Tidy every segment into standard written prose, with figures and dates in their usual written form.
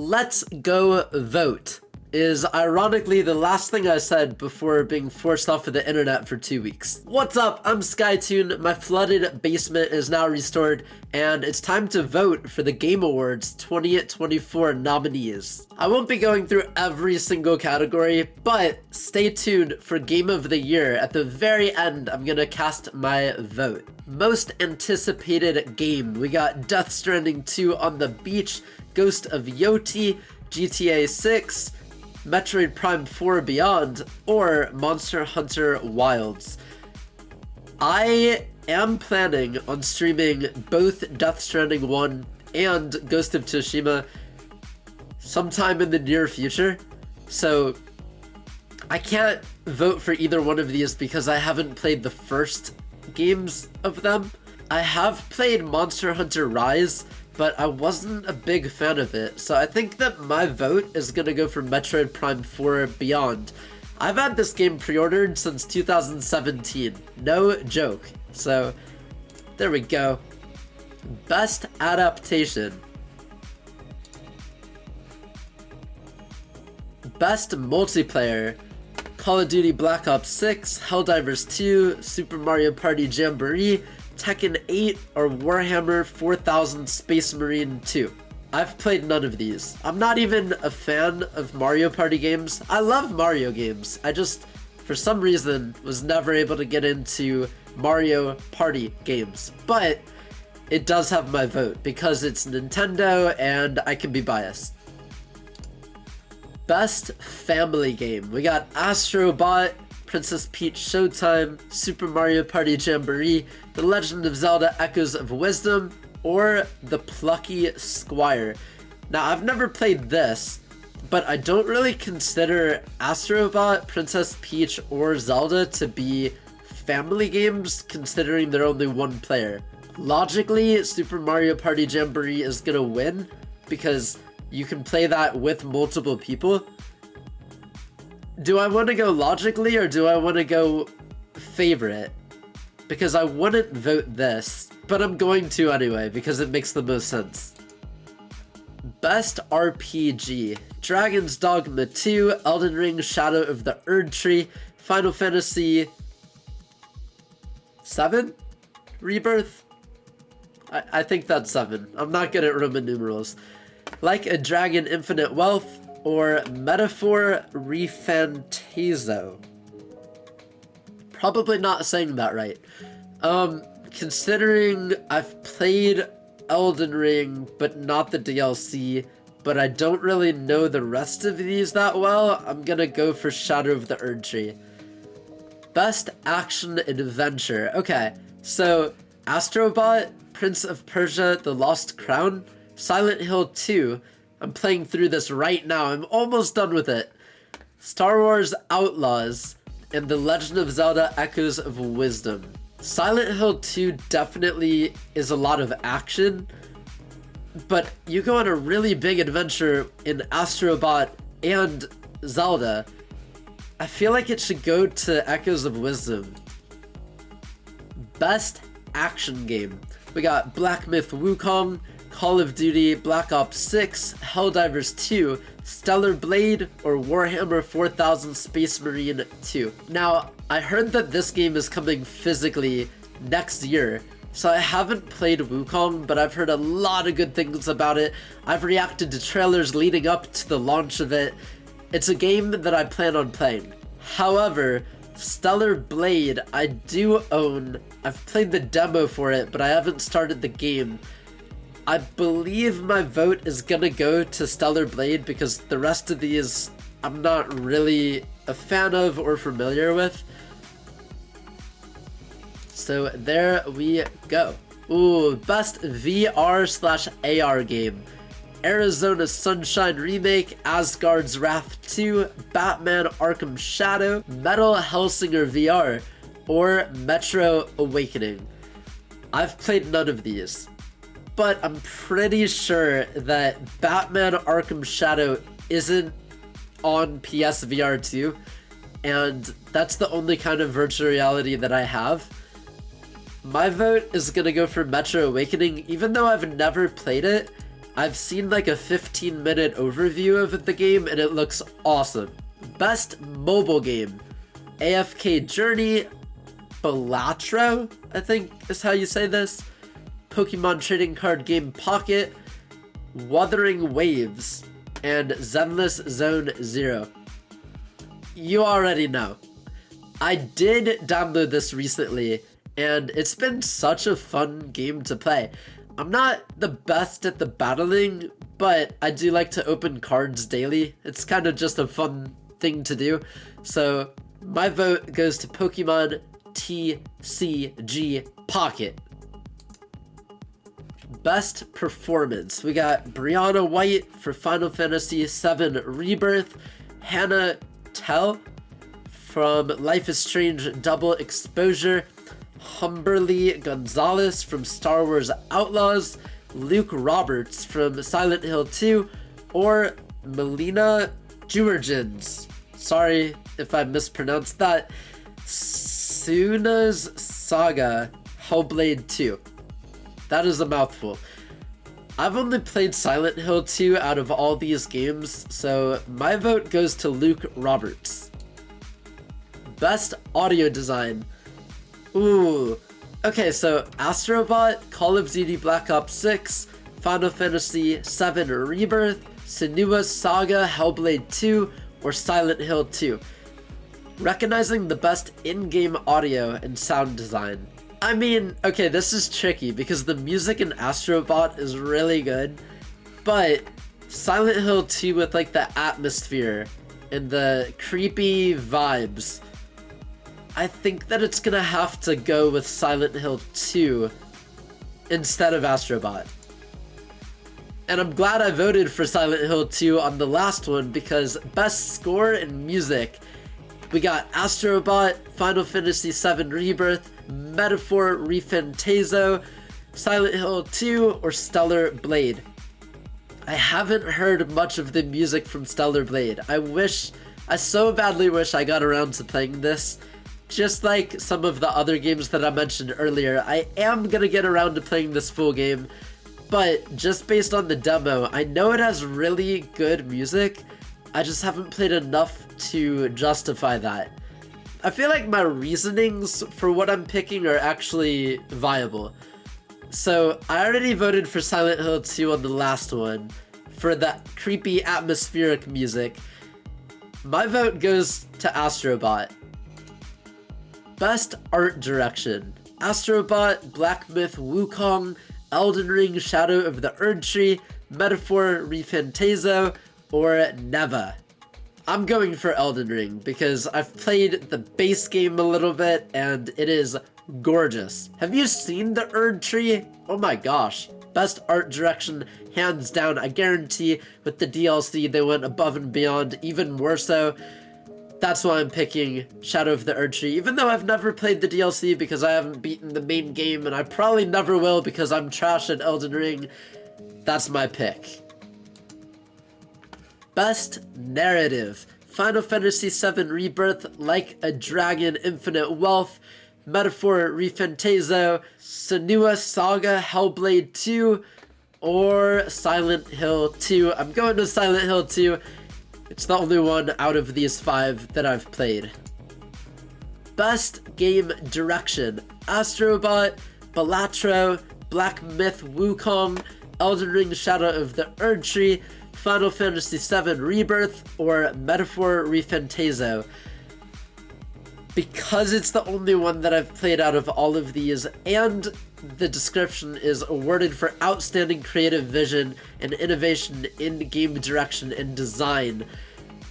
Let's go vote is ironically the last thing I said before being forced off of the internet for 2 weeks. What's up? I'm Skytoon. My flooded basement is now restored, and it's time to vote for the Game Awards 2024 nominees. I won't be going through every single category, but stay tuned for Game of the Year. At the very end, I'm gonna cast my vote. Most anticipated game. We got Death Stranding 2 on the Beach, Ghost of GOTY, GTA 6, Metroid Prime 4 Beyond, or Monster Hunter Wilds. I am planning on streaming both Death Stranding 1 and Ghost of Tsushima sometime in the near future, so I can't vote for either one of these because I haven't played the first games of them. I have played Monster Hunter Rise, but I wasn't a big fan of it, so I think that my vote is gonna go for Metroid Prime 4 Beyond. I've had this game pre-ordered since 2017, no joke, so there we go. Best adaptation. Best multiplayer. Call of Duty Black Ops 6, Helldivers 2, Super Mario Party Jamboree, Tekken 8, or Warhammer 4000 Space Marine 2. I've played none of these. I'm not even a fan of Mario Party games. I love Mario games. I just, for some reason, was never able to get into Mario Party games. But it does have my vote because it's Nintendo and I can be biased. Best family game. We got Astro Bot, Princess Peach Showtime, Super Mario Party Jamboree, The Legend of Zelda Echoes of Wisdom, or The Plucky Squire. Now, I've never played this, but I don't really consider Astro Bot, Princess Peach, or Zelda to be family games, considering they're only one player. Logically, Super Mario Party Jamboree is gonna win, because you can play that with multiple people. Do I want to go logically or do I want to go favorite? Because I wouldn't vote this, but I'm going to anyway because it makes the most sense. Best RPG. Dragon's Dogma 2, Elden Ring Shadow of the Erdtree, Final Fantasy VII Rebirth? I think that's 7. I'm not good at Roman numerals. Like a Dragon Infinite Wealth, or Metaphor Refantazio. Probably not saying that right. Considering I've played Elden Ring, but not the DLC, but I don't really know the rest of these that well, I'm gonna go for Shadow of the Erdtree. Best Action Adventure. Okay, so Astro Bot, Prince of Persia, The Lost Crown, Silent Hill 2, I'm playing through this right now, I'm almost done with it, Star Wars Outlaws, and The Legend of Zelda Echoes of Wisdom. Silent Hill 2 definitely is a lot of action, but you go on a really big adventure in Astro Bot and Zelda. I feel like it should go to Echoes of Wisdom. Best Action Game. We got Black Myth Wukong, Call of Duty Black Ops 6, Helldivers 2, Stellar Blade, or Warhammer 4000 Space Marine 2. Now, I heard that this game is coming physically next year, so I haven't played Wukong, but I've heard a lot of good things about it. I've reacted to trailers leading up to the launch of it. It's a game that I plan on playing. However, Stellar Blade I do own. I've played the demo for it, but I haven't started the game. I believe my vote is gonna go to Stellar Blade because the rest of these I'm not really a fan of or familiar with. So there we go. Ooh, best VR/AR game. Arizona Sunshine Remake, Asgard's Wrath 2, Batman Arkham Shadow, Metal Hellsinger VR, or Metro Awakening. I've played none of these, but I'm pretty sure that Batman Arkham Shadow isn't on PSVR 2, and that's the only kind of virtual reality that I have. My vote is gonna go for Metro Awakening. Even though I've never played it, I've seen like a 15-minute overview of the game and it looks awesome. Best mobile game, AFK Journey, Balatro, I think is how you say this, Pokemon trading card game Pocket, Wuthering Waves, and Zenless Zone Zero. You already know. I did download this recently, and it's been such a fun game to play. I'm not the best at the battling, but I do like to open cards daily. It's kind of just a fun thing to do. So my vote goes to Pokemon TCG Pocket. Best performance. We got Brianna White for Final Fantasy VII Rebirth, Hannah Tell from Life is Strange Double Exposure, Humberly Gonzalez from Star Wars Outlaws, Luke Roberts from Silent Hill 2, or Melina Georgians. Sorry if I mispronounced that. Suna's Saga Hellblade 2. That is a mouthful. I've only played Silent Hill 2 out of all these games, so my vote goes to Luke Roberts. Best audio design. Ooh. Okay, so Astro Bot, Call of Duty Black Ops 6, Final Fantasy VII Rebirth, Senua's Saga Hellblade 2, or Silent Hill 2. Recognizing the best in-game audio and sound design. I mean, okay, this is tricky because the music in Astro Bot is really good, but Silent Hill 2 with like the atmosphere and the creepy vibes, I think that it's gonna have to go with Silent Hill 2 instead of Astro Bot. And I'm glad I voted for Silent Hill 2 on the last one because best score and music, we got Astro Bot, Final Fantasy VII Rebirth, Metaphor Refantazio, Silent Hill 2, or Stellar Blade. I haven't heard much of the music from Stellar Blade. I so badly wish I got around to playing this. Just like some of the other games that I mentioned earlier, I am gonna get around to playing this full game, but just based on the demo, I know it has really good music. I just haven't played enough to justify that. I feel like my reasonings for what I'm picking are actually viable. So I already voted for Silent Hill 2 on the last one for that creepy atmospheric music. My vote goes to Astro Bot. Best art direction. Astro Bot, Black Myth Wukong, Elden Ring Shadow of the Erdtree, Metaphor Refantazio, or Neva. I'm going for Elden Ring because I've played the base game a little bit and it is gorgeous. Have you seen the Erdtree? Oh my gosh. Best art direction, hands down. I guarantee with the DLC they went above and beyond, even more so. That's why I'm picking Shadow of the Erdtree, even though I've never played the DLC because I haven't beaten the main game, and I probably never will because I'm trash at Elden Ring. That's my pick. Best narrative. Final Fantasy VII Rebirth, Like a Dragon, Infinite Wealth, Metaphor Refantazio, Senua Saga Hellblade 2, or Silent Hill 2. I'm going to Silent Hill 2. It's the only one out of these 5 that I've played. Best game direction. Astro Bot, Balatro, Black Myth Wukong, Elden Ring Shadow of the Erdtree, Final Fantasy VII Rebirth, or Metaphor Refantazio. Because it's the only one that I've played out of all of these, and the description is awarded for outstanding creative vision and innovation in game direction and design.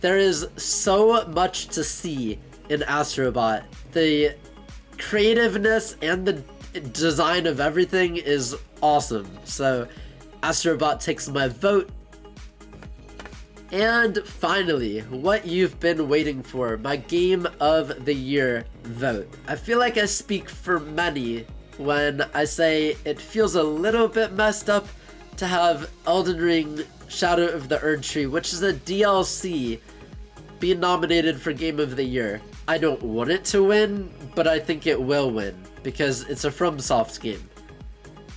There is so much to see in Astro Bot. The creativeness and the design of everything is awesome. So Astro Bot takes my vote. And finally, what you've been waiting for, my Game of the Year vote. I feel like I speak for many when I say it feels a little bit messed up to have Elden Ring Shadow of the Erdtree, which is a DLC, be nominated for Game of the Year. I don't want it to win, but I think it will win, because it's a FromSoft game.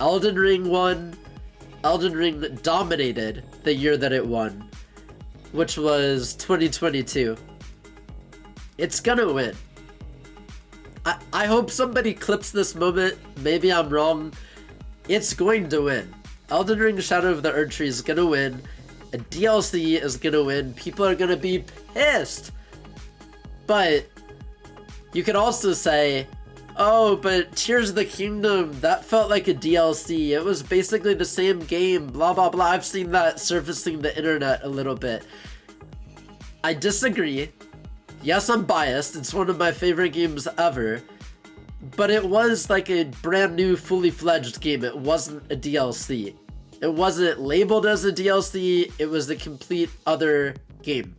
Elden Ring won, Elden Ring dominated the year that it won, which was 2022. It's gonna win. I hope somebody clips this moment. Maybe I'm wrong. It's going to win. Elden Ring Shadow of the Erdtree is gonna win. A DLC is gonna win. People are gonna be pissed. But you could also say, oh, but Tears of the Kingdom, that felt like a DLC. It was basically the same game, blah, blah, blah. I've seen that surfacing the internet a little bit. I disagree. Yes, I'm biased. It's one of my favorite games ever. But it was like a brand new, fully fledged game. It wasn't a DLC. It wasn't labeled as a DLC. It was a complete other game.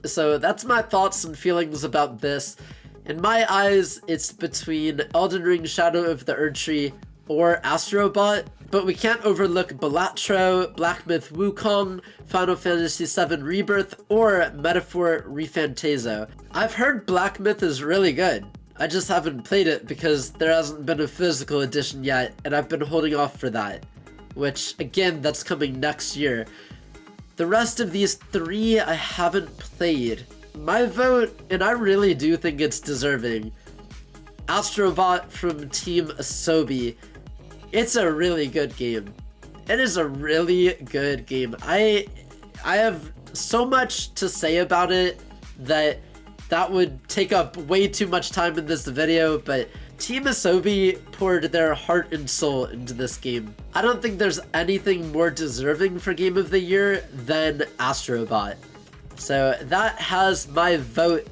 So that's my thoughts and feelings about this. In my eyes, it's between Elden Ring Shadow of the Erdtree or Astro Bot, but we can't overlook Balatro, Black Myth Wukong, Final Fantasy VII Rebirth, or Metaphor Refantazio. I've heard Black Myth is really good. I just haven't played it because there hasn't been a physical edition yet, and I've been holding off for that, which, again, that's coming next year. The rest of these three I haven't played. My vote, and I really do think it's deserving, Astro Bot from Team Asobi. It's a really good game. It is a really good game. I have so much to say about it that would take up way too much time in this video, but Team Asobi poured their heart and soul into this game. I don't think there's anything more deserving for Game of the Year than Astro Bot. So that has my vote.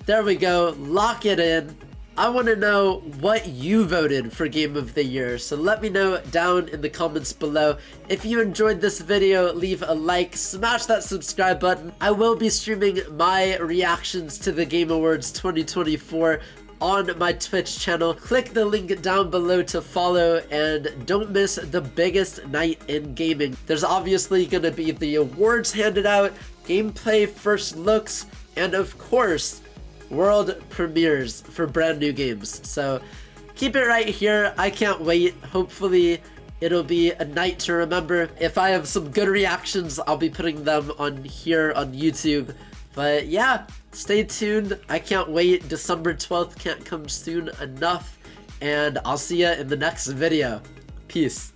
There we go, lock it in. I want to know what you voted for Game of the Year, so let me know down in the comments below. If you enjoyed this video, leave a like, smash that subscribe button. I will be streaming my reactions to the Game Awards 2024 on my Twitch channel. Click the link down below to follow, and don't miss the biggest night in gaming. There's obviously going to be the awards handed out, gameplay first looks, and of course, world premieres for brand new games. So keep it right here. I can't wait. Hopefully it'll be a night to remember. If I have some good reactions, I'll be putting them on here on YouTube. But yeah, stay tuned. I can't wait. December 12th can't come soon enough. And I'll see ya in the next video. Peace.